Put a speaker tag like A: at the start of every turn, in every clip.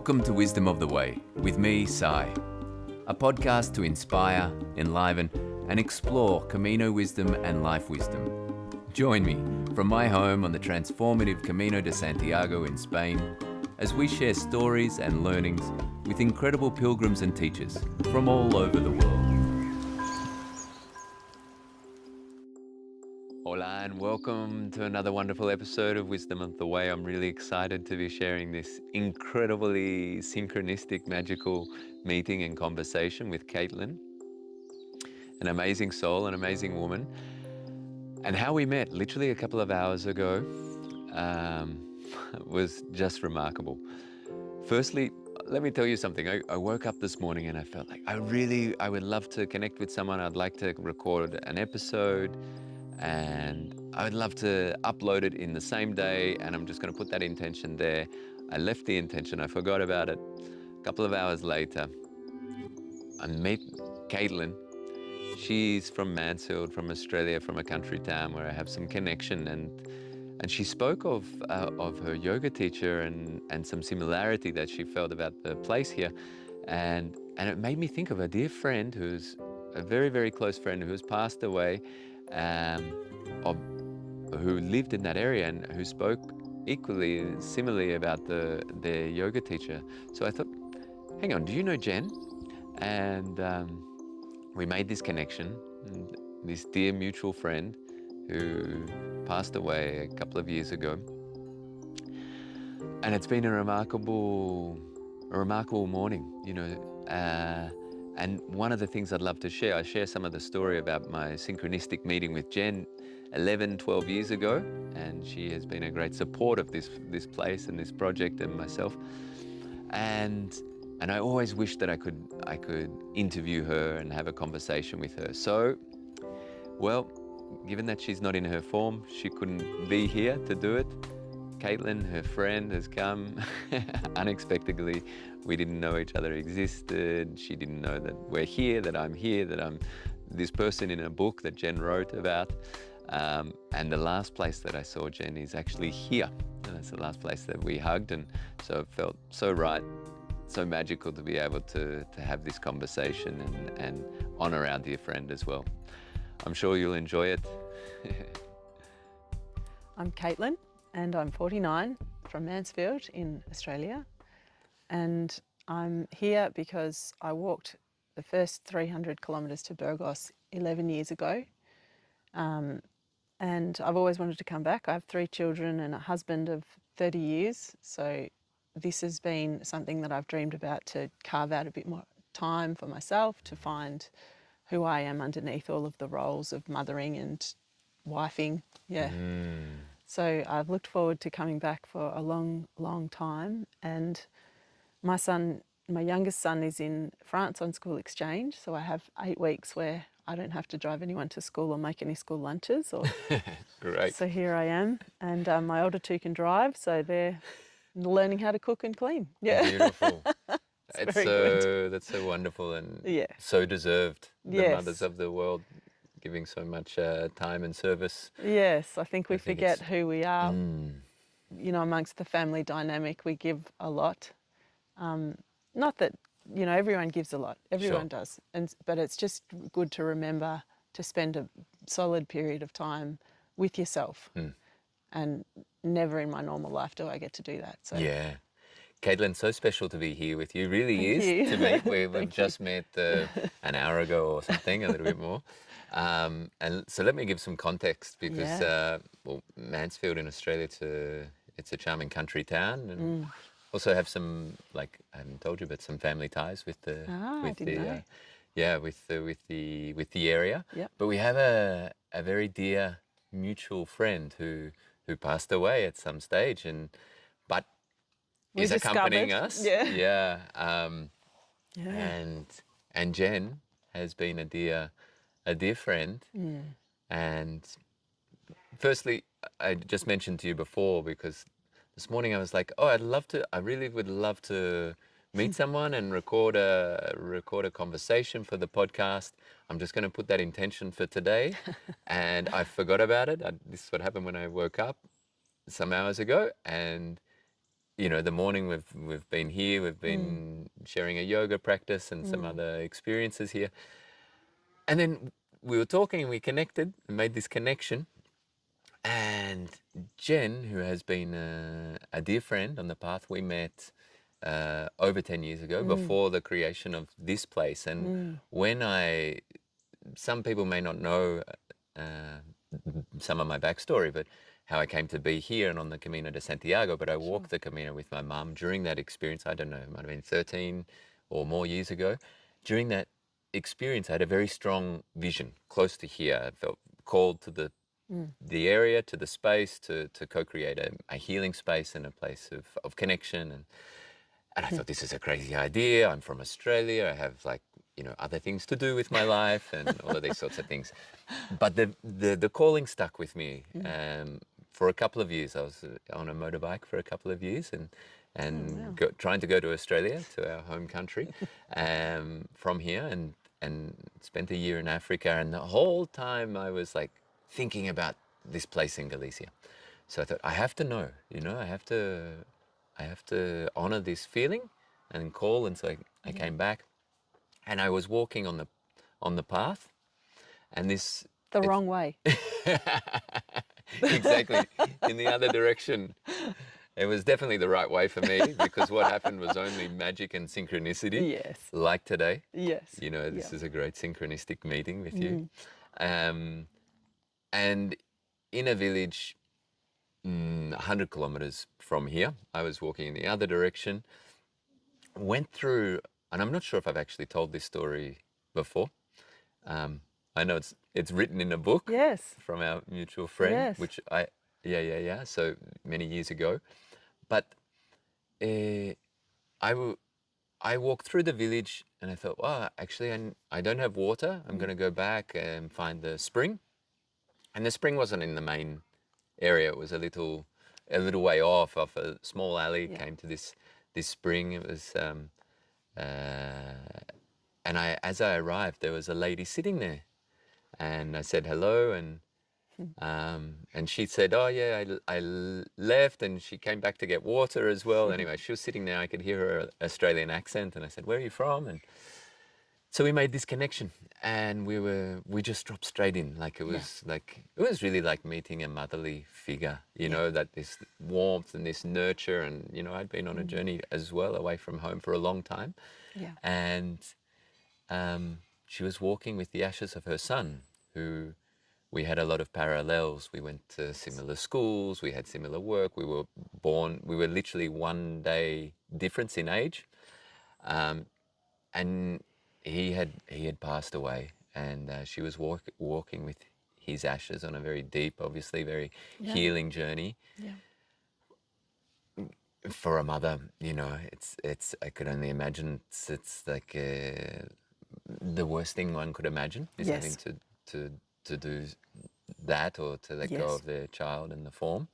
A: Welcome to Wisdom of the Way with me, Sai, a podcast to inspire, enliven, and explore Camino wisdom and life wisdom. Join me from my home on the transformative Camino de Santiago in Spain as we share stories and learnings with incredible pilgrims and teachers from all over the world. Hola and welcome to another wonderful episode of Wisdom of the Way. I'm really excited to be sharing this incredibly synchronistic, magical meeting and conversation with Caitlin, an amazing soul, an amazing woman. And how we met literally a couple of hours ago was just remarkable. Firstly, let me tell you something. I woke up this morning and I felt like I would love to connect with someone. I'd like to record an episode and I would love to upload it in the same day, and I'm just going to put that intention there. I left the intention, I forgot about it. A couple of hours later, I met Caitlin. She's from Mansfield, from Australia, from a country town where I have some connection, and she spoke of her yoga teacher and some similarity that she felt about the place here, and it made me think of a dear friend who's a very, very close friend who's passed away, who lived in that area and who spoke equally similarly about their yoga teacher. So I thought, hang on, do you know Jen? And we made this connection, this dear mutual friend who passed away a couple of years ago. And it's been a remarkable morning, you know. And one of the things I'd love to share, I share some of the story about my synchronistic meeting with Jen 11, 12 years ago, and she has been a great support of this place and this project and myself. And I always wished that I could interview her and have a conversation with her. So, well, given that she's not in her form, she couldn't be here to do it. Caitlin, her friend, has come unexpectedly. We didn't know each other existed. She didn't know that we're here, that I'm here, that I'm this person in a book that Jen wrote about. And the last place that I saw Jen is actually here. And that's the last place that we hugged. And so it felt so right, so magical to be able to have this conversation and honor our dear friend as well. I'm sure you'll enjoy it.
B: I'm Caitlin, and I'm 49 from Mansfield in Australia. And I'm here because I walked the first 300 kilometres to Burgos 11 years ago. And I've always wanted to come back. I have 3 children and a husband of 30 years. So this has been something that I've dreamed about, to carve out a bit more time for myself, to find who I am underneath all of the roles of mothering and wifing. Yeah. So I've looked forward to coming back for a long, long time. And my youngest son is in France on school exchange. So I have 8 weeks where I don't have to drive anyone to school or make any school lunches.
A: Great.
B: So here I am. And my older 2 can drive, so they're learning how to cook and clean. Yeah.
A: Beautiful.
B: Good.
A: That's so wonderful and
B: Yeah.
A: so deserved. The
B: Yes.
A: mothers of the world giving so much time and service.
B: Yes, I think we
A: I think
B: forget
A: it's-
B: who we are. You know, amongst the family dynamic, we give a lot. Not that, you know, everyone gives a lot. Everyone
A: Sure.
B: does. But it's just good to remember to spend a solid period of time with yourself. And never in my normal life do I get to do that. So
A: Yeah. Caitlin, so special to be here with you. Really
B: Thank
A: is
B: you.
A: to meet. We've
B: Thank
A: just met an hour ago or something, a little bit more. And so let me give some context because, well, Mansfield in Australia, it's a charming country town, and also have some, like I haven't told you, but some family ties with the
B: I didn't know.
A: with the area.
B: Yep.
A: But we have a very dear mutual friend who passed away at some stage, but
B: We
A: is accompanying
B: discovered.
A: us.
B: Yeah.
A: Yeah.
B: Yeah.
A: And Jen has been a dear friend. And firstly, I just mentioned to you before, because this morning I was like, oh, I really would love to meet someone and record a conversation for the podcast. I'm just going to put that intention for today. And I forgot about it. This is what happened when I woke up some hours ago. And you know, the morning we've been here, we've been sharing a yoga practice and some other experiences here. And then we were talking and we connected and made this connection. And Jen, who has been a dear friend on the path, we met over 10 years ago, before the creation of this place. And when some people may not know uh, some of my backstory, but how I came to be here and on the Camino de Santiago, but I walked the Camino with my mum during that experience. I don't know, it might have been 13 or more years ago. During that experience, I had a very strong vision close to here. I felt called to the area, to the space, to co-create a healing space and a place of connection. And I thought, this is a crazy idea. I'm from Australia. I have, like, you know, other things to do with my life and all of these sorts of things. But the calling stuck with me. For a couple of years, I was on a motorbike for a couple of years and trying to go to Australia, to our home country, from here, and spent a year in Africa. And the whole time I was like thinking about this place in Galicia. So I thought, I have to know, you know, I have to honor this feeling and call. And so I came back, and I was walking on the path, and
B: The wrong way.
A: exactly, in the other direction. It was definitely the right way for me, because what happened was only magic and synchronicity.
B: Yes.
A: Like today.
B: Yes.
A: You know, this
B: Yeah.
A: is a great synchronistic meeting with you. And in a village 100 kilometres from here, I was walking in the other direction, went through, and I'm not sure if I've actually told this story before. I know it's written in a book
B: Yes.
A: from our mutual friend,
B: Yes.
A: which yeah, so many years ago. But I walked through the village, and I thought, oh, actually, I don't have water. I'm going to go back and find the spring. And the spring wasn't in the main area. It was a little way off a small alley.
B: Yeah.
A: Came to this spring. It was and as I arrived, there was a lady sitting there, and I said hello, and she said, oh yeah, I left, and she came back to get water as well. Anyway, she was sitting there. I could hear her Australian accent, and I said, where are you from? And so we made this connection, and we just dropped straight in. Like, it was really like meeting a motherly figure, you know, that this warmth and this nurture. And, you know, I'd been on a journey as well, away from home for a long time.
B: Yeah.
A: And she was walking with the ashes of her son, who we had a lot of parallels. We went to similar schools, we had similar work, we were literally 1 day difference in age. And he had passed away, and she was walking with his ashes on a very deep, obviously very healing journey.
B: Yeah.
A: For a mother, you know, it's I could only imagine it's like the worst thing one could imagine is having to do that, or to let go of their child in the form.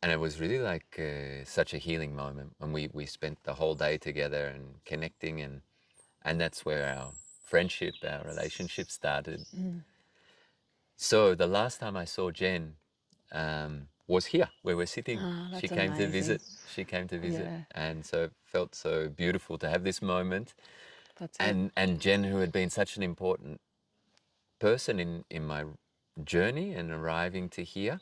A: And it was really like such a healing moment when we spent the whole day together and connecting, and that's where our friendship, our relationship started. So the last time I saw Jen was here where we're sitting.
B: That's
A: She came to
B: amazing.
A: visit. She came to visit,
B: Yeah.
A: and so it felt so beautiful to have this moment.
B: That's it.
A: And Jen, who had been such an important person in my journey and arriving to here,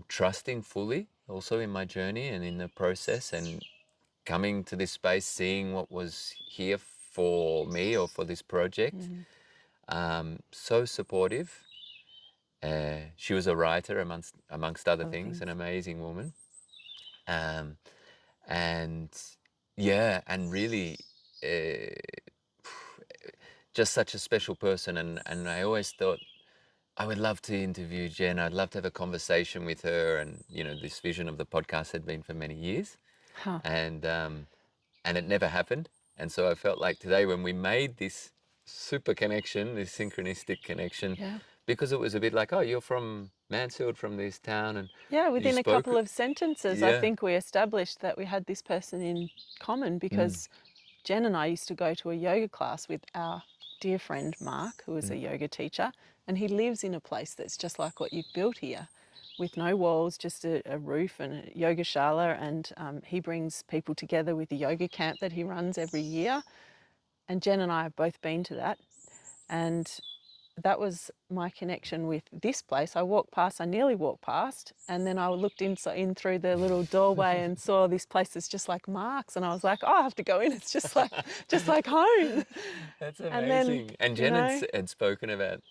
A: trusting fully also in my journey and in the process, and coming to this space, seeing what was here for me or for this project. So supportive. She was a writer amongst other things, an amazing woman. And yeah, and really just such a special person. And I always thought I would love to interview Jen. I'd love to have a conversation with her. And, you know, this vision of the podcast had been for many years.
B: Huh.
A: And it never happened. And so I felt like today, when we made this super connection, this synchronistic connection, because it was a bit like, oh, you're from Mansfield, from this town, and
B: Yeah,
A: you
B: within a
A: spoke.
B: couple of sentences, I think we established that we had this person in common, because Jen and I used to go to a yoga class with our dear friend Mark, who is a yoga teacher, and he lives in a place that's just like what you've built here. with no walls, just a roof and a yoga shala. And he brings people together with a yoga camp that he runs every year. And Jen and I have both been to that. And that was my connection with this place. I nearly walked past, and then I looked in through the little doorway and saw this place that's just like Mark's, and I was like, oh, I have to go in. It's just like home.
A: That's
B: And then,
A: amazing. And Jen had spoken about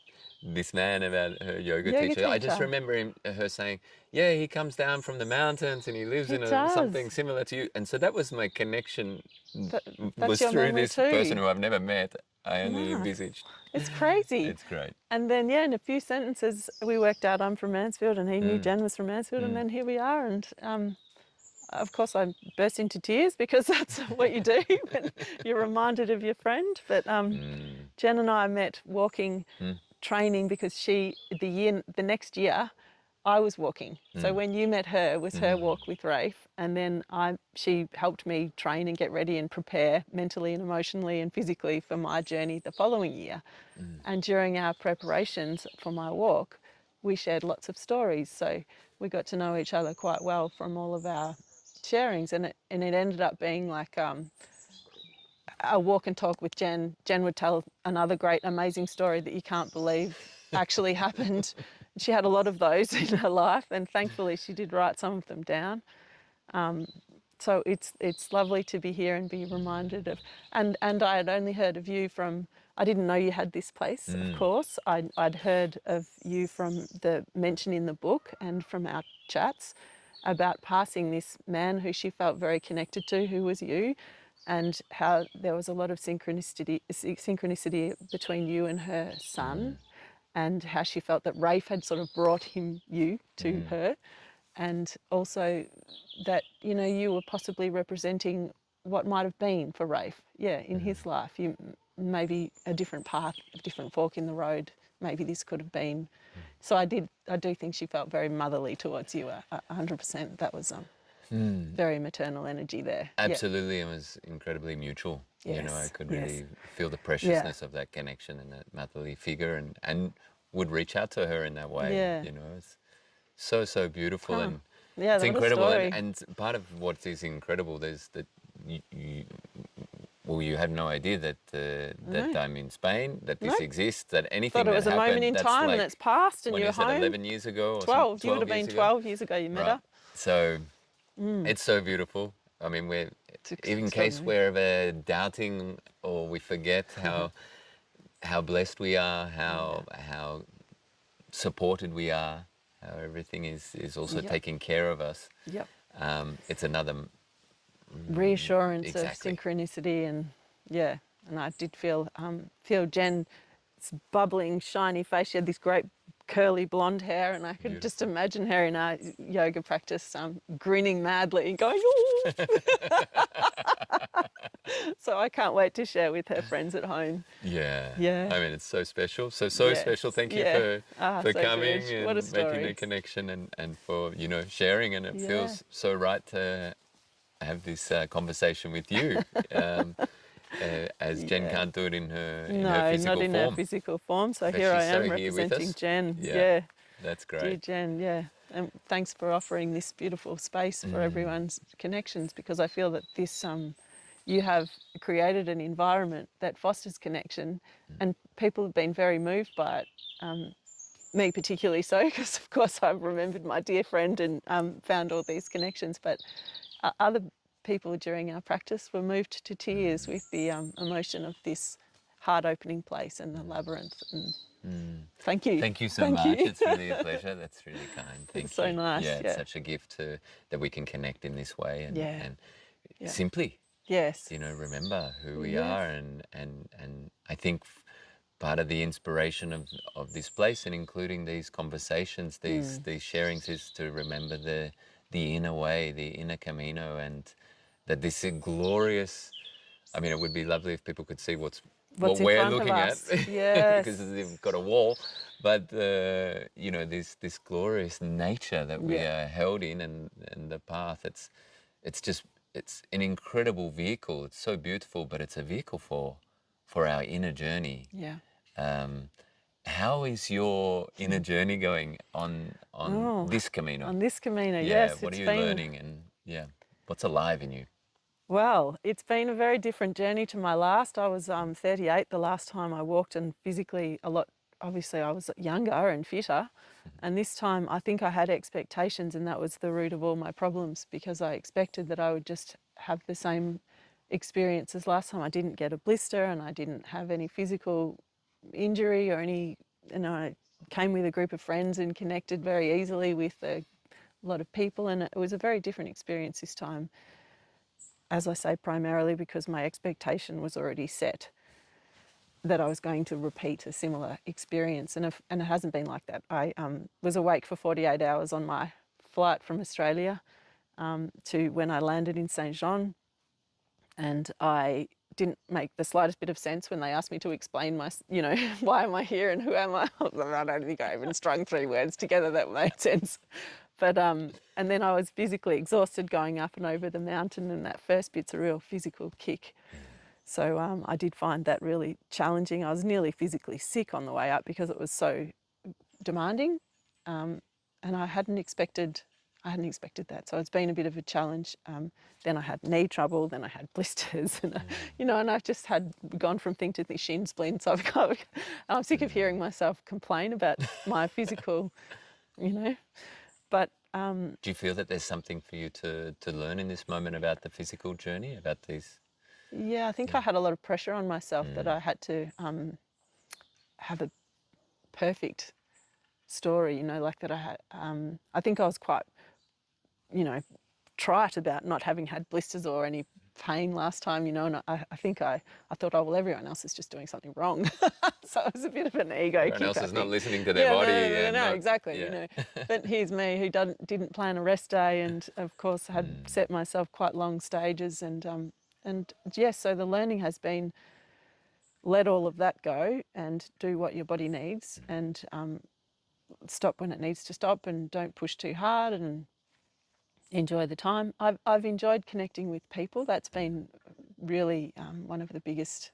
A: this man, about her yoga
B: Yoga
A: teacher. I just
B: teacher.
A: remember her saying, yeah, he comes down from the mountains and he lives
B: He
A: in
B: does.
A: something similar to you. And so that was my connection,
B: That's
A: was
B: your
A: through
B: memory
A: this
B: too.
A: person who I've never met. I only
B: No.
A: envisaged.
B: It's crazy.
A: It's great.
B: And then, yeah, in a few sentences, we worked out I'm from Mansfield, and he knew Jen was from Mansfield, and then here we are. And of course, I burst into tears because that's what you do when you're reminded of your friend. But Jen and I met walking, training, because the next year, I was walking. So when you met her, it was her walk with Rafe, and then she helped me train and get ready and prepare mentally and emotionally and physically for my journey the following year. And during our preparations for my walk, we shared lots of stories. So we got to know each other quite well from all of our sharings, and it ended up being like a walk and talk with Jen. Jen would tell another great, amazing story that you can't believe actually happened. She had a lot of those in her life, and thankfully she did write some of them down. So it's lovely to be here and be reminded of, and I had only heard of you from, I didn't know you had this place, of course. I'd heard of you from the mention in the book and from our chats about passing this man who she felt very connected to, who was you, and how there was a lot of synchronicity between you and her son, and how she felt that Rafe had sort of brought you to her, and also that, you know, you were possibly representing what might have been for Rafe, in his life. You maybe a different path, a different fork in the road. Maybe this could have been. So I do think she felt very motherly towards you, 100%. That was very maternal energy there.
A: Absolutely, it was incredibly mutual. You know, I could really feel the preciousness of that connection and that motherly figure, and would reach out to her in that way.
B: Yeah.
A: You know, it's so beautiful, and
B: Yeah,
A: it's
B: what a
A: incredible.
B: story.
A: And part of what is incredible is that you had no idea that that I'm in Spain, that this exists, that anything
B: Thought it was
A: that
B: a
A: happened,
B: moment in
A: that's
B: time,
A: like,
B: and it's passed, and
A: when
B: you're
A: is it,
B: home.
A: 11 years ago or
B: 12. You would
A: 12
B: have
A: years
B: been
A: ago?
B: 12 years ago you met her.
A: So it's so beautiful. I mean, in case we're ever doubting or we forget how blessed we are, how supported we are, how everything is also taking care of us.
B: Yep.
A: It's another
B: Reassurance
A: exactly.
B: of synchronicity, and I did feel Jen's bubbling, shiny face. She had this great curly blonde hair, and I could just imagine her in our yoga practice, grinning madly, going, "Ooh!" So I can't wait to share with her friends at home.
A: Yeah.
B: Yeah.
A: I mean, it's so special. So
B: Yes.
A: special. Thank you
B: Yeah.
A: for
B: So
A: coming
B: good. What a
A: and making
B: story.
A: the connection, and for, you know, sharing. And it feels so right to have this conversation with you. As Jen can't do it in her physical
B: not in
A: form.
B: her physical form. So
A: But
B: here I
A: she's so
B: am
A: here with
B: representing
A: us.
B: Jen.
A: Yeah. That's
B: Dear
A: great.
B: Jen, and thanks for offering this beautiful space for everyone's connections, because I feel that this you have created an environment that fosters connection, and people have been very moved by it. Me particularly so, because of course I've remembered my dear friend and found all these connections, but other people during our practice were moved to tears with the emotion of this heart-opening place and the labyrinth. And thank you.
A: Thank you so much. It's really a pleasure. That's really kind. Thank
B: It's so
A: you.
B: nice,
A: Yeah, it's
B: yeah.
A: such a gift that we can connect in this way, and
B: Yeah.
A: simply,
B: Yes.
A: you know, remember who we are, and I think part of the inspiration of this place, and including these conversations, these sharings, is to remember the inner way, the inner Camino, and that this is glorious. I mean, it would be lovely if people could see what
B: What's in
A: we're
B: front of
A: looking at,
B: us. Yes.
A: because they've got a wall, but you know, this glorious nature that we are held in, and the path. It's an incredible vehicle. It's so beautiful, but it's a vehicle for our inner journey.
B: Yeah.
A: How is your inner journey going on
B: Oh,
A: this Camino?
B: on this Camino,
A: Yeah,
B: yes,
A: what are
B: it's
A: you
B: been,
A: learning, and yeah, what's alive in you?
B: well, it's been a very different journey to my last. I was 38 the last time I walked, and physically a lot, obviously I was younger and fitter. And this time I think I had expectations, and that was the root of all my problems, because I expected that I would just have the same experience as last time. I didn't get a blister and I didn't have any physical injury or any, I came with a group of friends and connected very easily with a lot of people, and it was a very different experience this time. As I say, primarily because my expectation was already set that I was going to repeat a similar experience, and it hasn't been like that. I was awake for 48 hours on my flight from Australia to when I landed in Saint Jean, and I didn't make the slightest bit of sense when they asked me to explain why am I here and who am I? I don't think I even strung 3 words together that made sense. But and then I was physically exhausted going up and over the mountain, and that first bit's a real physical kick. So I did find that really challenging. I was nearly physically sick on the way up because it was so demanding, and I hadn't expected that. So it's been a bit of a challenge. Then I had knee trouble. Then I had blisters, and and I've just had gone from thing to thing, shin splints. I'm sick of hearing myself complain about my physical, you know. But
A: Do you feel that there's something for you to learn in this moment about the physical journey, about these?
B: yeah, I think I had a lot of pressure on myself that I had to have a perfect story, like that I had. I think I was quite, you know, trite about not having had blisters or any pain last time, and I think I thought, oh, well, everyone else is just doing something wrong. So it was a bit of an ego
A: Everyone
B: kick,
A: else
B: I
A: is not
B: think.
A: listening to their
B: Yeah,
A: body
B: no,
A: and
B: no,
A: not,
B: exactly,
A: yeah.
B: But here's me who didn't plan a rest day, and of course had set myself quite long stages, and yes, so the learning has been let all of that go and do what your body needs, and stop when it needs to stop, and don't push too hard, and enjoy the time. I've enjoyed connecting with people. That's been really one of the biggest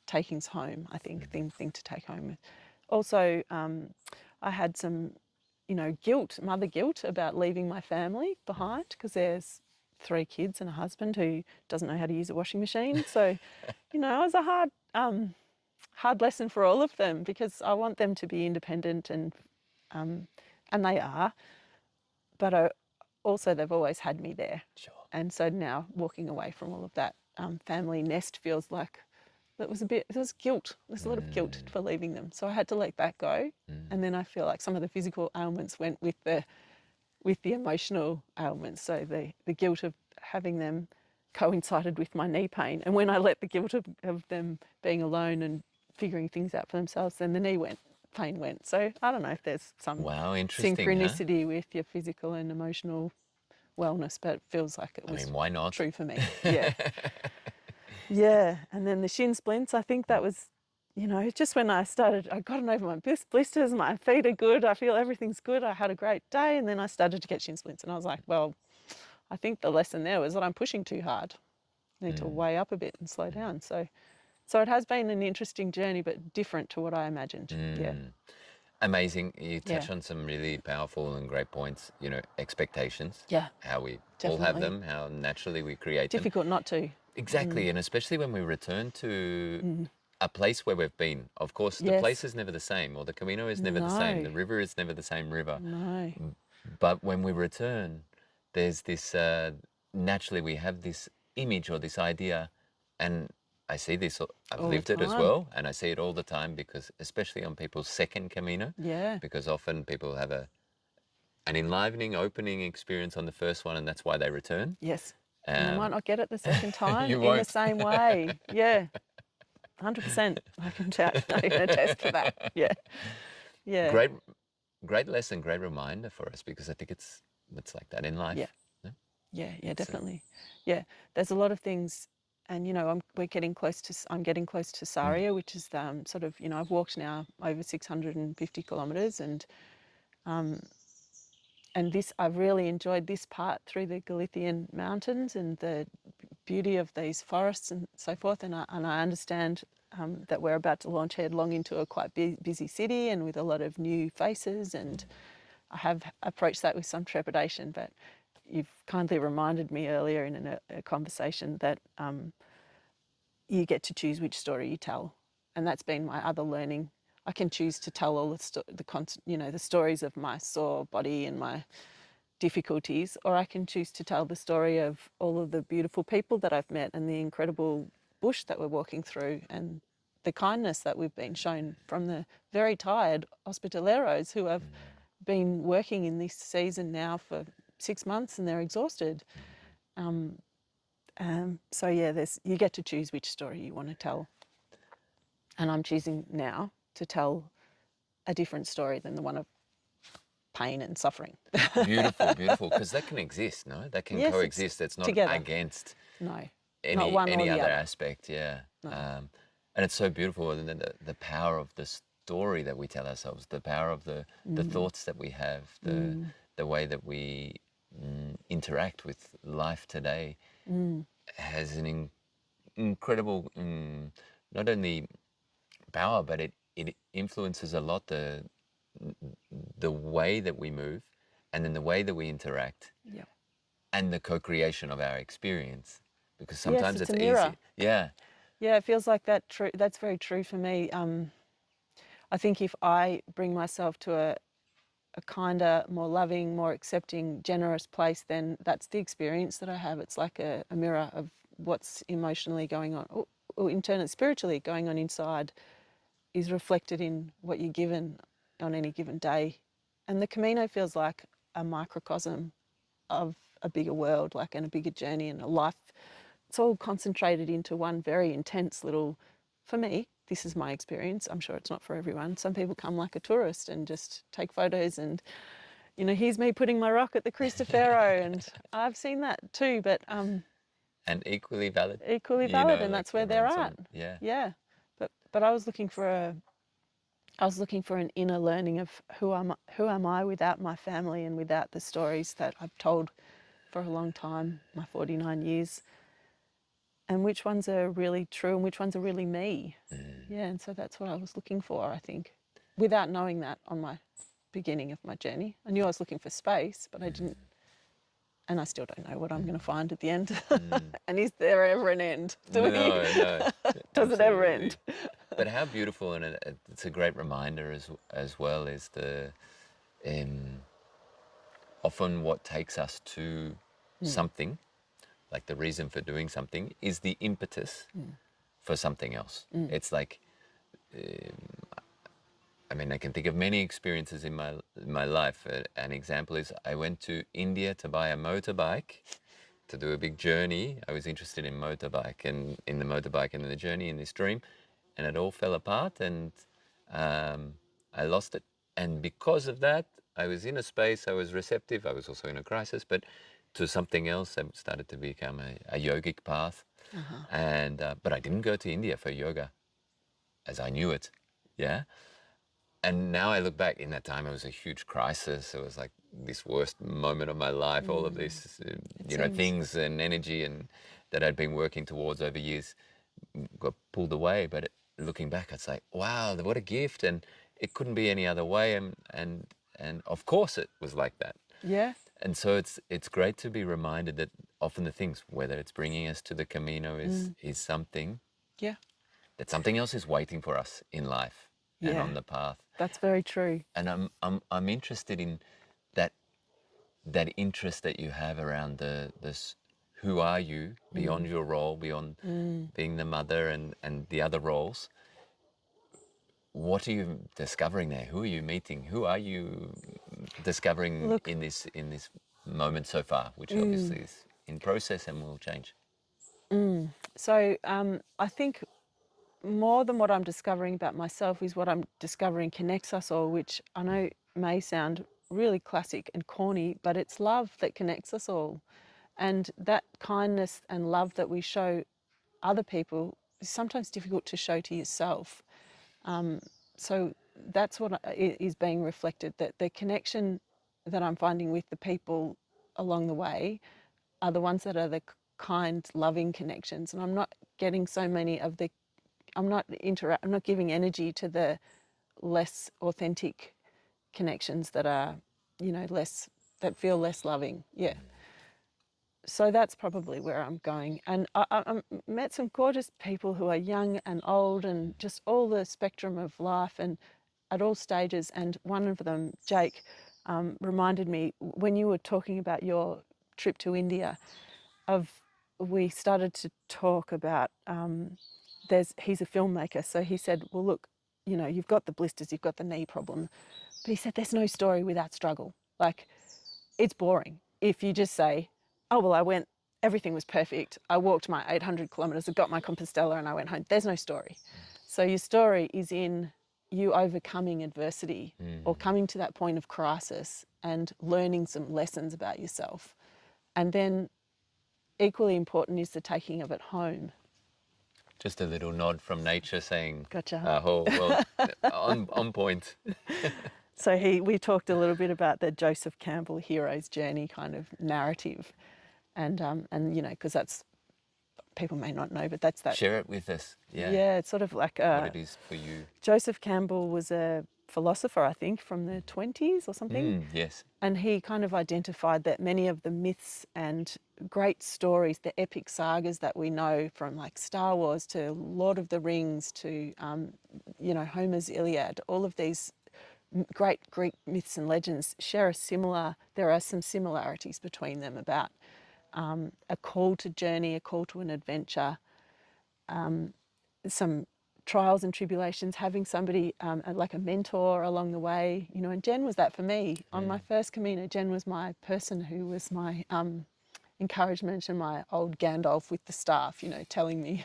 B: takings home, I think, thing to take home. Also, I had some, mother guilt about leaving my family behind, because there's 3 kids and a husband who doesn't know how to use a washing machine. So, it was a hard lesson for all of them, because I want them to be independent, and they are, but also they've always had me there.
A: Sure.
B: And so now walking away from all of that family nest feels like there was guilt. There's a lot of guilt for leaving them. So I had to let that go. And then I feel like some of the physical ailments went with the emotional ailments. So the guilt of having them coincided with my knee pain. And when I let the guilt of them being alone and figuring things out for themselves, then the pain went. So I don't know if there's some
A: Wow, interesting, huh?
B: synchronicity with your physical and emotional wellness, but it feels like it
A: I
B: was
A: mean, why not?
B: true for me. Yeah. Yeah. And then the shin splints, I think that was, just when I gotten over my blisters, my feet are good, I feel everything's good, I had a great day, and then I started to get shin splints, and I was like, well, I think the lesson there was that I'm pushing too hard. I need to weigh up a bit and slow down. So it has been an interesting journey, but different to what I imagined. Yeah.
A: Amazing. You
B: Yeah.
A: touch on some really powerful and great points, expectations,
B: Yeah.
A: how we all have
B: Definitely.
A: them, how naturally we create them.
B: Difficult not to.
A: Exactly, and especially when we return to
B: Mm.
A: a place where we've been. Of course, the place
B: Yes.
A: is never the same, or the Camino is never the same,
B: No.
A: the river is never the same river.
B: No.
A: But when we return, there's this, naturally we have this image or this idea, and I see this, I've
B: All the
A: lived it as
B: time.
A: well, and I see it all the time, because especially on people's second Camino,
B: Yeah.
A: because often people have an enlivening, opening experience on the first one, and that's why they return.
B: Yes. And they might not get it the second time
A: You
B: in the
A: won't.
B: same way. Yeah. 100%. I can attest to that. Yeah. Yeah.
A: Great, great lesson, great reminder for us, because I think it's like that in
B: Yeah.
A: life. No?
B: Yeah. Yeah.
A: It's
B: Definitely. Yeah. There's a lot of things. And, I'm getting close to Saria, which is sort of, I've walked now over 650 kilometres, and this, I've really enjoyed this part through the Galician mountains and the beauty of these forests and so forth. And I understand that we're about to launch headlong into a quite busy city and with a lot of new faces. And I have approached that with some trepidation, but you've kindly reminded me earlier in a conversation that you get to choose which story you tell. And that's been my other learning. I can choose to tell all the stories of my sore body and my difficulties, or I can choose to tell the story of all of the beautiful people that I've met and the incredible bush that we're walking through and the kindness that we've been shown from the very tired hospitaleros who have been working in this season now for 6 months and they're exhausted. So yeah, you get to choose which story you want to tell. And I'm choosing now to tell a different story than the one of pain and suffering.
A: Beautiful, beautiful, because that can exist, no? That can
B: Yes,
A: coexist. It's not
B: together.
A: against
B: No, not one or
A: any
B: the
A: other
B: other.
A: aspect, yeah. And it's so beautiful, and then the power of the story that we tell ourselves, the power of the thoughts that we have, the way that we interact with life today has an incredible, not only power, but it influences a lot the way that we move, and then the way that we interact,
B: Yeah.
A: and the co-creation of our experience. Because
B: Yes,
A: sometimes
B: it's
A: it's
B: a mirror.
A: easy. Yeah.
B: Yeah, it feels like that. That's very true for me. I think if I bring myself to a kinder, more loving, more accepting, generous place, then that's the experience that I have. It's like a mirror of what's emotionally going on, or internally, spiritually going on inside, is reflected in what you're given on any given day. And the Camino feels like a microcosm of a bigger world, like, and a bigger journey and a life. It's all concentrated into one very intense little, for me, this is my experience. I'm sure it's not for everyone. Some people come like a tourist and just take photos and, here's me putting my rock at the Cristofero, and I've seen that too, but
A: And equally valid.
B: equally valid, and
A: Like
B: that's where they're
A: everyone's
B: at.
A: on. Yeah.
B: Yeah. But I was looking for an inner learning of who am I without my family and without the stories that I've told for a long time, my 49 years, and which ones are really true and which ones are really me. Yeah, and so that's what I was looking for, I think, without knowing that on my beginning of my journey. I knew I was looking for space, but I didn't, and I still don't know what I'm going to find at the end. And is there ever an end?
A: No, no.
B: Does it ever
A: Absolutely.
B: end?
A: But how beautiful, and it's a great reminder as well, is often what takes us to something, like the reason for doing something, is the impetus for something else. It's like, I mean, I can think of many experiences in my life. An example is I went to India to buy a motorbike to do a big journey. I was interested in motorbike and in the motorbike and in the journey in this dream, and it all fell apart, and I lost it. And because of that, I was in a space, I was receptive, I was also in a crisis, but to something else that started to become a yogic path. And but I didn't go to India for yoga as I knew it. Yeah. And now I look back, in that time, it was a huge crisis. It was like this worst moment of my life. All of this, things and energy and that I'd been working towards over years got pulled away. But looking back, I'd say, wow, what a gift. And it couldn't be any other way. And of course it was like that.
B: Yeah.
A: And so it's great to be reminded that often the things, whether it's bringing us to the Camino, is something,
B: Yeah.
A: that something else is waiting for us in life and
B: Yeah.
A: on the path.
B: That's very true.
A: And I'm interested in that interest that you have around this. Who are you beyond your role, beyond being the mother and the other roles? What are you discovering there? Who are you meeting? Who are you discovering
B: Look,
A: in this moment so far, which obviously is in process and will change?
B: so I think more than what I'm discovering about myself is what I'm discovering connects us all, which I know may sound really classic and corny, but it's love that connects us all. And that kindness and love that we show other people is sometimes difficult to show to yourself. So that's what is being reflected, that the connection that I'm finding with the people along the way are the ones that are the kind, loving connections. And I'm not getting so many of the I'm not giving energy to the less authentic connections that are, that feel less loving. Yeah. So that's probably where I'm going. And I met some gorgeous people who are young and old and just all the spectrum of life and at all stages. And one of them, Jake, reminded me when you were talking about your trip to India, we started to talk about, he's a filmmaker. So he said, well, look, you've got the blisters, you've got the knee problem. But he said, there's no story without struggle. Like, it's boring if you just say, oh, well, everything was perfect. I walked my 800 kilometres, I got my Compostela and I went home. There's no story. So your story is in you overcoming adversity or coming to that point of crisis and learning some lessons about yourself. And then equally important is the taking of it home.
A: Just a little nod from nature saying,
B: Gotcha.
A: oh, well, on point.
B: So we talked a little bit about the Joseph Campbell hero's journey kind of narrative, and because that's, people may not know, but that's that.
A: Share it with us. Yeah.
B: Yeah, it's sort of like
A: what it is for you.
B: Joseph Campbell was a philosopher, I think, from the 20s or something.
A: Yes.
B: And he kind of identified that many of the myths and great stories, the epic sagas that we know from like Star Wars to Lord of the Rings to, Homer's Iliad, all of these great Greek myths and legends there are some similarities between them about a call to journey, a call to an adventure, some trials and tribulations, having somebody like a mentor along the way, and Jen was that for me. On my first Camino, Jen was my person who was my encouragement and my old Gandalf with the staff, telling me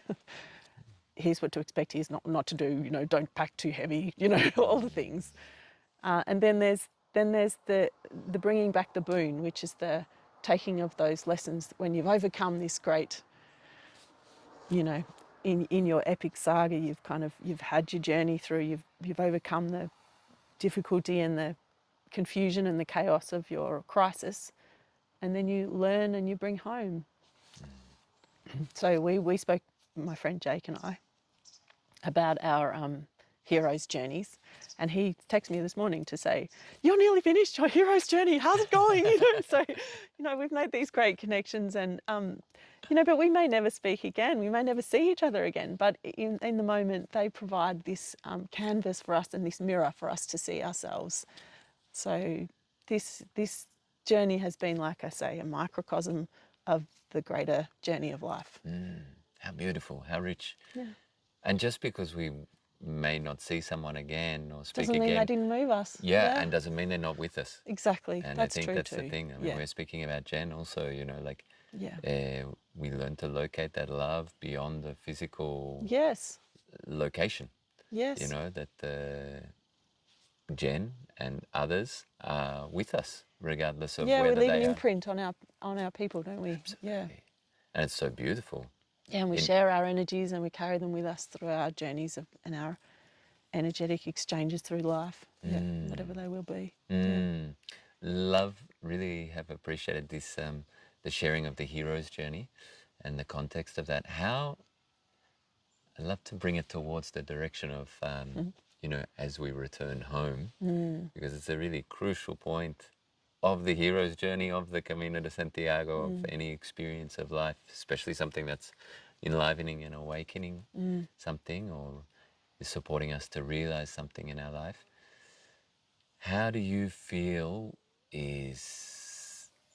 B: here's what to expect, here's not to do, don't pack too heavy, all the things. And then there's the bringing back the boon, which is the taking of those lessons when you've overcome this great, in your epic saga, you've had your journey through, you've overcome the difficulty and the confusion and the chaos of your crisis, and then you learn and you bring home. So we spoke, my friend Jake and I, about our hero's journeys, and he texted me this morning to say, you're nearly finished your hero's journey, how's it going? So we've made these great connections, and but we may never speak again, we may never see each other again, but in the moment they provide this canvas for us and this mirror for us to see ourselves. So this journey has been, like I say, a microcosm of the greater journey of life.
A: How beautiful, how rich.
B: Yeah.
A: And just because we may not see someone again or speak
B: doesn't mean
A: again,
B: they didn't move us.
A: and doesn't mean they're not with us.
B: Exactly.
A: And
B: that's
A: I think
B: true
A: that's
B: too.
A: the thing. I mean, we're speaking about Jen also, we learn to locate that love beyond the physical location.
B: Yes.
A: That Jen and others are with us regardless of
B: we
A: whether
B: leave
A: they
B: an
A: are.
B: imprint on our people, don't we?
A: Absolutely.
B: Yeah.
A: And it's so beautiful.
B: Yeah, and we share our energies and we carry them with us through our journeys and our energetic exchanges through life, whatever they will be.
A: Love, really have appreciated this, the sharing of the hero's journey and the context of that. How I'd love to bring it towards the direction of, as we return home, because it's a really crucial point of the hero's journey, of the Camino de Santiago, of any experience of life, especially something that's enlivening and awakening something, or is supporting us to realize something in our life. How do you feel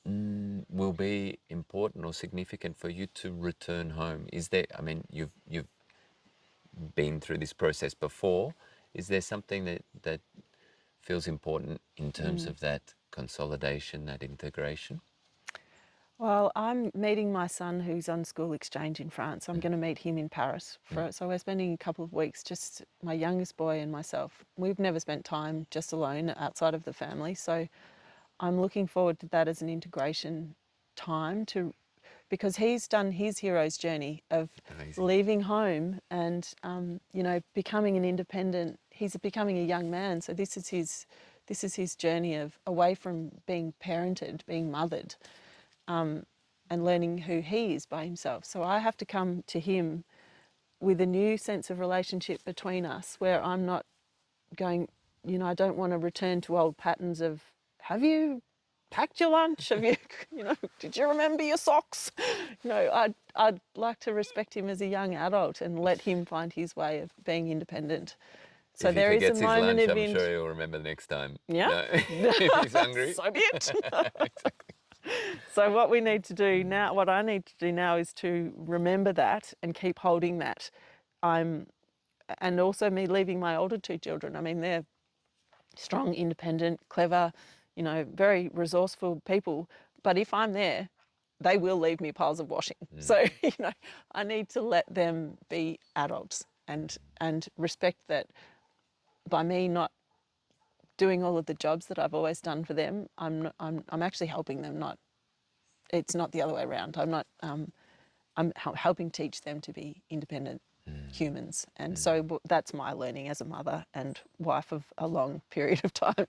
A: will be important or significant for you to return home? Is there, I mean, you've been through this process before. Is there something that feels important in terms of that consolidation, that integration?
B: Well, I'm meeting my son who's on school exchange in France. I'm going to meet him in Paris. So we're spending a couple of weeks, just my youngest boy and myself. We've never spent time just alone outside of the family. So I'm looking forward to that as an integration time because he's done his hero's journey of leaving home and, becoming an independent, he's becoming a young man. So this is his journey of away from being parented, being mothered, and learning who he is by himself. So I have to come to him with a new sense of relationship between us where I'm not going, you know, I don't want to return to old patterns of, have you packed your lunch? Have you, you know, did you remember your socks? You know, I'd like to respect him as a young adult and let him find his way of being independent. So
A: If he
B: there is a
A: forgets his
B: moment
A: lunch,
B: of,
A: I'm sure he'll remember the next time.
B: yeah,
A: No, if he's hungry.
B: so be it.
A: Exactly.
B: So what we need to do now, what I need to do now is to remember that and keep holding that. And also me leaving my older two children. I mean, they're strong, independent, clever, you know, very resourceful people. But if I'm there, they will leave me piles of washing. So, you know, I need to let them be adults and respect that by me not doing all of the jobs that I've always done for them, I'm actually helping them. Not, it's not the other way around. I'm helping teach them to be independent humans. And so that's my learning as a mother and wife of a long period of time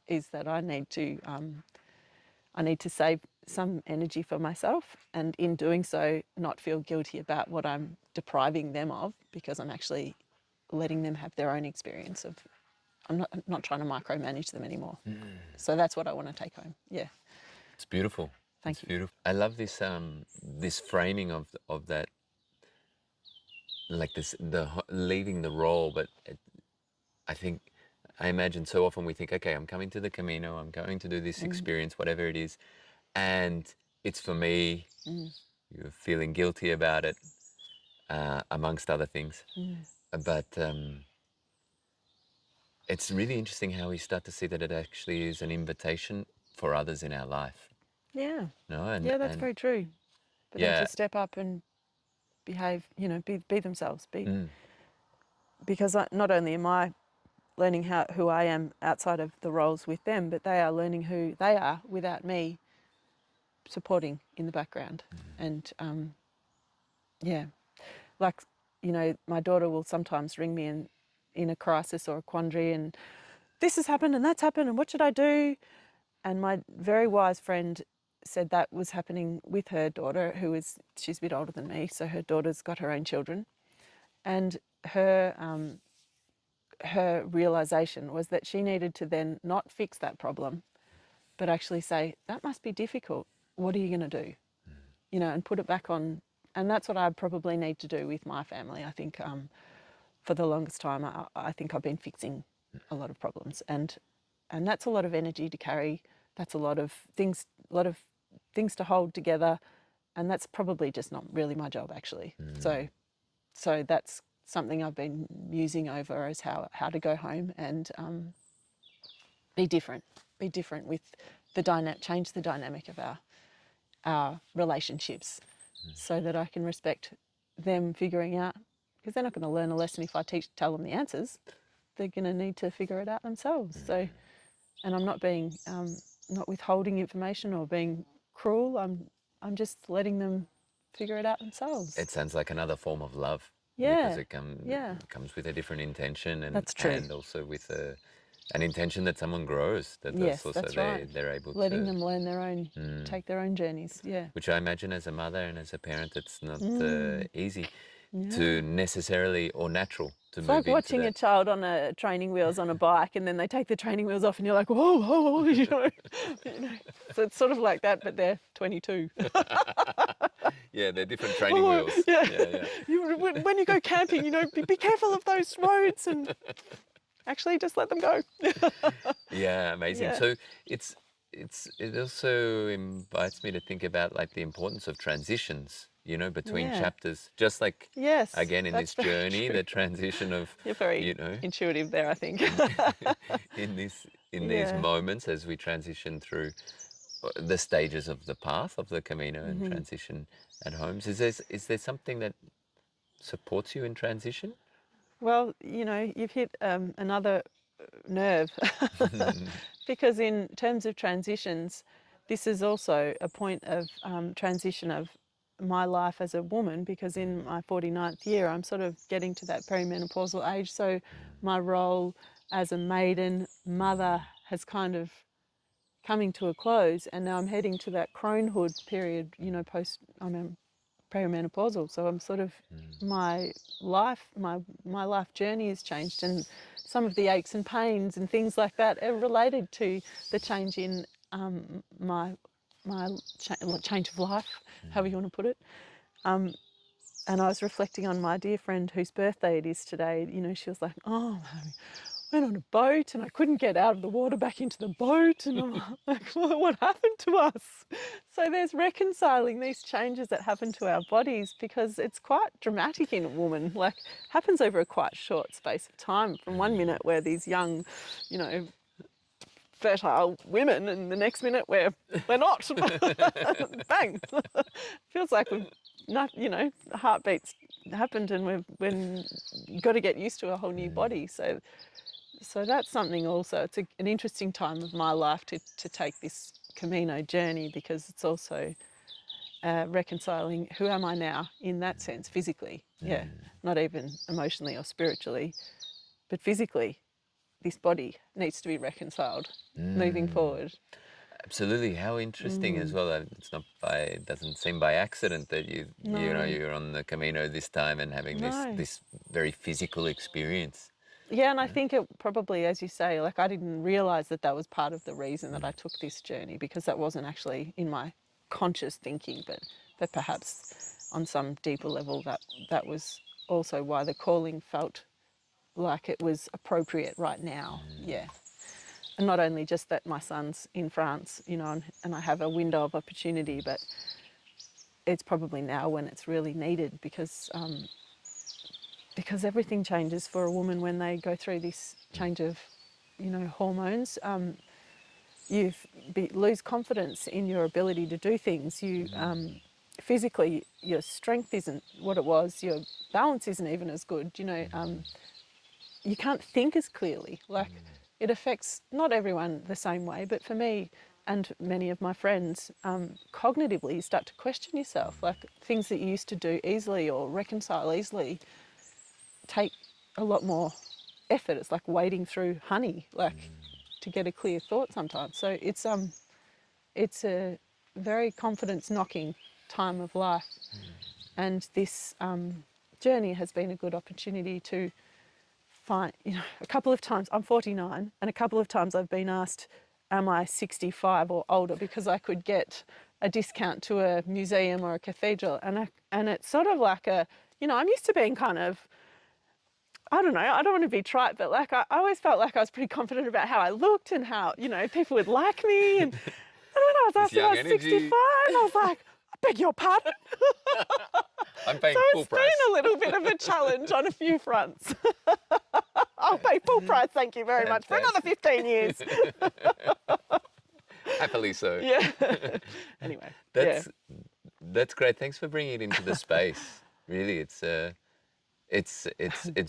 B: is that I need to save some energy for myself, and in doing so not feel guilty about what I'm depriving them of, because I'm actually letting them have their own experience of, I'm not trying to micromanage them anymore. So that's what I want to take home. Yeah.
A: It's beautiful.
B: Thank
A: It's
B: you.
A: beautiful. I love this this framing of that, like this leaving the role. But I think I imagine so often we think, okay, I'm coming to the Camino, I'm going to do this experience, whatever it is, and it's for me. You're feeling guilty about it, amongst other things. But it's really interesting how we start to see that it actually is an invitation for others in our life.
B: Yeah.
A: No,
B: Yeah, that's
A: and
B: very true. For them
A: yeah,
B: to step up and behave, you know, be themselves, because not only am I learning who I am outside of the roles with them, but they are learning who they are without me supporting in the background. And yeah, like, you know, my daughter will sometimes ring me in a crisis or a quandary, and this has happened and that's happened and what should I do? And my very wise friend said that was happening with her daughter, she's a bit older than me, so her daughter's got her own children. And her realization was that she needed to then not fix that problem, but actually say, that must be difficult. What are you going to do? You know, and put it back on. And that's what I probably need to do with my family. I think for the longest time, I think I've been fixing a lot of problems, and that's a lot of energy to carry. That's a lot of things to hold together, and that's probably just not really my job actually. So that's something I've been musing over, as how to go home and be different with change the dynamic of our relationships, so that I can respect them figuring out, because they're not going to learn a lesson if I tell them the answers. They're going to need to figure it out themselves. So, and I'm not being not withholding information or being cruel. I'm just letting them figure it out themselves.
A: it sounds like another form of love, because
B: Yeah,
A: it
B: yeah,
A: comes with a different intention,
B: that's true.
A: and also with an intention that someone grows, that
B: Yes,
A: also
B: that's right.
A: they're able
B: Letting
A: to,
B: them learn their own, take their own journeys. Yeah.
A: which I imagine as a mother and as a parent, it's not easy
B: Yeah.
A: to necessarily or natural to
B: It's
A: move
B: like
A: into
B: watching a
A: that.
B: child on a training wheels on a bike, and then they take the training wheels off, and you're like, whoa, whoa, whoa, you know. So it's sort of like that, but they're 22.
A: Yeah, they're different training
B: Oh,
A: wheels.
B: yeah.
A: Yeah,
B: When you go camping, you know, be careful of those roads, and actually just let them go.
A: yeah, amazing.
B: Yeah.
A: So it's it also invites me to think about like the importance of transitions, between
B: Yeah.
A: chapters. Just like,
B: Yes,
A: again, in
B: that's
A: this
B: very
A: journey,
B: true.
A: the transition of,
B: You're very
A: you know,
B: intuitive there, I think.
A: in in these
B: Yeah.
A: moments as we transition through the stages of the path of the Camino and transition at homes. Is there something that supports you in transition?
B: Well, you know, you've hit another nerve, because in terms of transitions, this is also a point of transition of my life as a woman, because in my 49th year, I'm sort of getting to that perimenopausal age. So my role as a maiden mother has kind of coming to a close, and now I'm heading to that cronehood period, you know, I'm perimenopausal. So I'm sort of, my life, my life journey has changed, and some of the aches and pains and things like that are related to the change in my change of life, however you want to put it. And I was reflecting on my dear friend whose birthday it is today. You know, she was like, "Oh, I went on a boat and I couldn't get out of the water back into the boat." And I'm like, well, what happened to us? So there's reconciling these changes that happen to our bodies, because it's quite dramatic in a woman. Like, happens over a quite short space of time. From one minute we're these young, you know, fertile women, and the next minute we're not. Bang! Feels like we've not, you know, heartbeats happened, and we've got to get used to a whole new body. So that's something also. It's an interesting time of my life to take this Camino journey, because it's also reconciling who am I now in that sense, physically. Yeah, not even emotionally or spiritually, but physically. This body needs to be reconciled moving forward.
A: Absolutely. How interesting as well. It's not by, it doesn't seem by accident that you know,
B: No,
A: you're on the Camino this time and having
B: no.
A: this very physical experience.
B: Yeah, and I think it probably, as you say, like, I didn't realise that was part of the reason that I took this journey, because that wasn't actually in my conscious thinking, but perhaps on some deeper level that was also why the calling felt like it was appropriate right now. Yeah. And not only just that my son's in France, you know, and I have a window of opportunity, but it's probably now when it's really needed, because everything changes for a woman when they go through this change of, you know, hormones. You lose confidence in your ability to do things. You physically, your strength isn't what it was. Your balance isn't even as good. You know, you can't think as clearly. Like, it affects not everyone the same way, but for me and many of my friends, cognitively, you start to question yourself. Like, things that you used to do easily or reconcile easily take a lot more effort. It's like wading through honey, like, to get a clear thought sometimes. So it's a very confidence knocking time of life, and this journey has been a good opportunity to find, you know, a couple of times, I'm 49, and a couple of times I've been asked, am I 65 or older, because I could get a discount to a museum or a cathedral, and it's sort of like a, you know, I'm used to being kind of, I don't know, I don't want to be trite, but like, I always felt like I was pretty confident about how I looked and how, you know, people would like me. And when I was
A: This
B: asked if I
A: young
B: was 65,
A: energy.
B: I was like, I beg your pardon.
A: I'm
B: So
A: paying full
B: it's been
A: price.
B: a little bit of a challenge on a few fronts. I'll pay full price, thank you very much, for another
A: Fantastic.
B: 15 years.
A: Happily so.
B: Yeah. Anyway, yeah.
A: That's great. Thanks for bringing it into the space. Really, it's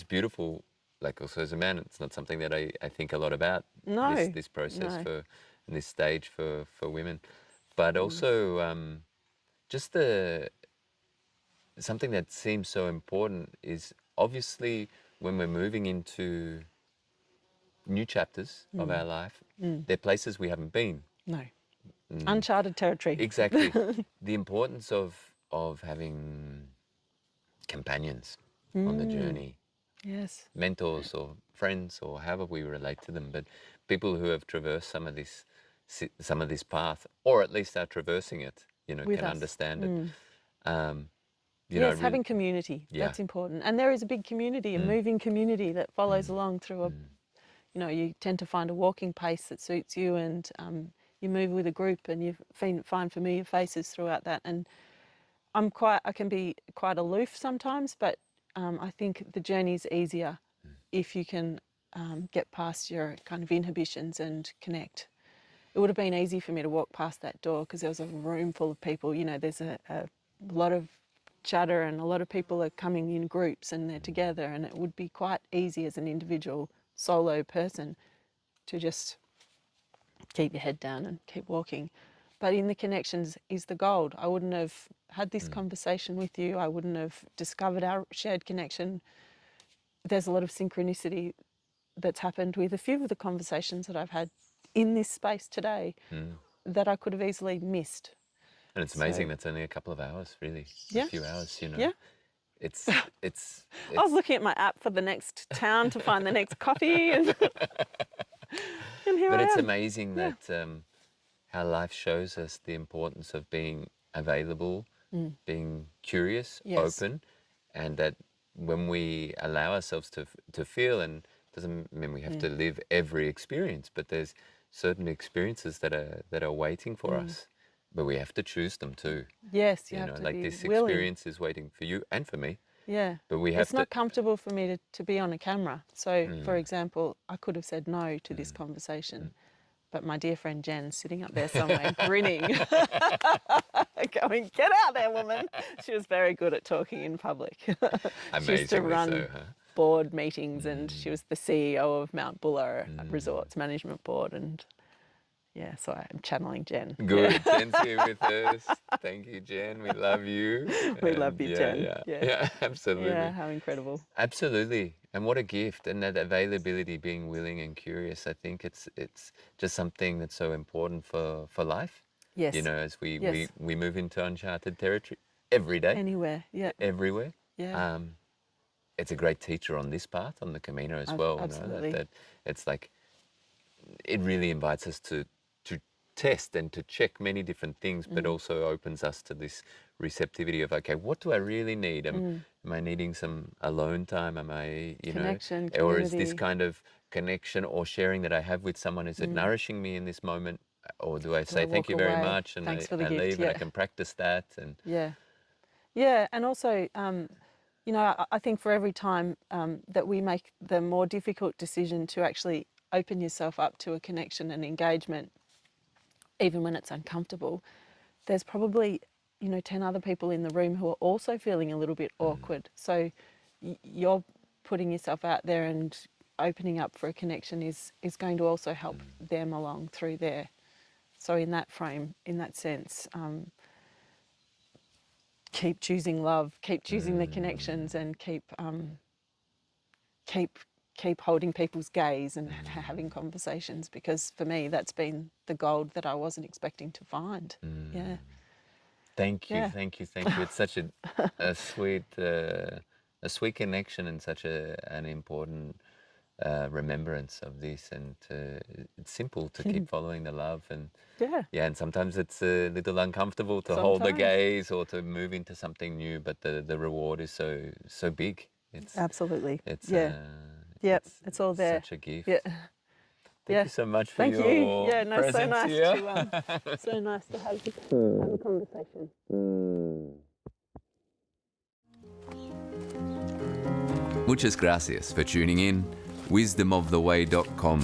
A: beautiful. Like, also as a man, it's not something that I think a lot about,
B: No,
A: this process
B: no.
A: for, and this stage for women, but also just the something that seems so important is obviously when we're moving into new chapters of our life, they're places we haven't been.
B: No. Uncharted territory.
A: Exactly. The importance of having companions on the journey,
B: Yes.
A: mentors or friends or however we relate to them, but people who have traversed some of this path, or at least are traversing it, you know,
B: With
A: can
B: us.
A: understand it. You know,
B: Yes,
A: really,
B: having community,
A: yeah.
B: that's important. And there is a big community, a moving community that follows along through a, you know, you tend to find a walking pace that suits you, and you move with a group, and you find familiar faces throughout that. And I can be quite aloof sometimes, but I think the journey's easier if you can get past your kind of inhibitions and connect. It would have been easy for me to walk past that door because there was a room full of people. You know, there's a lot of chatter, and a lot of people are coming in groups and they're together, and it would be quite easy as an individual solo person to just keep your head down and keep walking. But in the connections is the gold. I wouldn't have had this conversation with you. I wouldn't have discovered our shared connection. There's a lot of synchronicity that's happened with a few of the conversations that I've had in this space today that I could have easily missed.
A: And it's
B: So,
A: amazing that's only a couple of hours, really, a
B: yeah,
A: few hours, you know.
B: yeah.
A: it's
B: I was looking at my app for the next town to find the next coffee, and, and here
A: but
B: I
A: it's
B: am.
A: amazing that how life shows us the importance of being available, being curious,
B: Yes.
A: open, and that when we allow ourselves to feel, and doesn't mean we have to live every experience, but there's certain experiences that are waiting for us, but we have to choose them too.
B: Yes, you
A: You
B: have
A: know,
B: to
A: like
B: be
A: this
B: willing.
A: experience is waiting for you and for me,
B: Yeah.
A: but we have
B: It's not
A: to.
B: comfortable for me to be on a camera. So, for example, I could have said no to this conversation, but my dear friend Jen, sitting up there somewhere, grinning, going, "Get out there, woman." She was very good at talking in public. She used to
A: Amazingly
B: run
A: so, huh?
B: board meetings, and she was the CEO of Mount Buller Resorts Management Board. And yeah, so I'm channeling Jen.
A: Good. Jen's here with us. Thank you, Jen. We love you.
B: We love
A: And
B: you,
A: yeah,
B: Jen.
A: yeah,
B: Yeah.
A: yeah, absolutely.
B: Yeah, how incredible.
A: Absolutely. And what a gift. And that availability, being willing and curious, I think it's just something that's so important for life.
B: Yes.
A: You know, as
B: Yes.
A: we move into uncharted territory every day,
B: Anywhere. Yeah.
A: everywhere.
B: Yeah.
A: It's a great teacher on this path, on the Camino as well. You know,
B: Absolutely.
A: that it's like, it really invites us to test and to check many different things, but also opens us to this receptivity of, okay, what do I really need? Am I needing some alone time? Am I,
B: Connection,
A: or is this
B: community.
A: kind of connection or sharing that I have with someone, is it nourishing me in this moment? Or do I say, thank
B: walk
A: you very
B: away.
A: much, and
B: Thanks for
A: I
B: the gift.
A: leave and I
B: Yeah.
A: can practice that? And
B: Yeah. Yeah. And also, I think for every time that we make the more difficult decision to actually open yourself up to a connection and engagement, even when it's uncomfortable, there's probably 10 other people in the room who are also feeling a little bit awkward. So you're putting yourself out there and opening up for a connection is going to also help them along through there. So in that frame, in that sense, keep choosing love, keep choosing the connections, and keep holding people's gaze and having conversations, because for me that's been the gold that I wasn't expecting to find. Yeah.
A: thank you,
B: Yeah.
A: thank you, thank you. It's such a sweet connection, and such an important remembrance of this. And it's simple to keep following the love. And
B: Yeah.
A: and sometimes it's a little uncomfortable to hold the
B: Sometimes.
A: gaze or to move into something new, but the reward is so big.
B: Absolutely.
A: It's
B: Yeah. Yep. It's all there.
A: such a gift.
B: Yeah.
A: Thank
B: Yeah.
A: you so much for
B: Thank you.
A: your
B: Yeah, no, so
A: presence
B: nice
A: here.
B: to so nice to have a conversation.
A: Muchas gracias for tuning in. Wisdomoftheway.com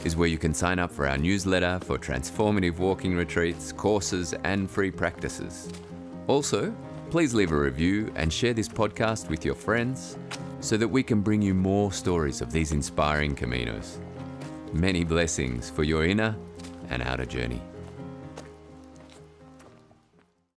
A: is where you can sign up for our newsletter for transformative walking retreats, courses, and free practices. Also, please leave a review and share this podcast with your friends so that we can bring you more stories of these inspiring Caminos. Many blessings for your inner and outer journey.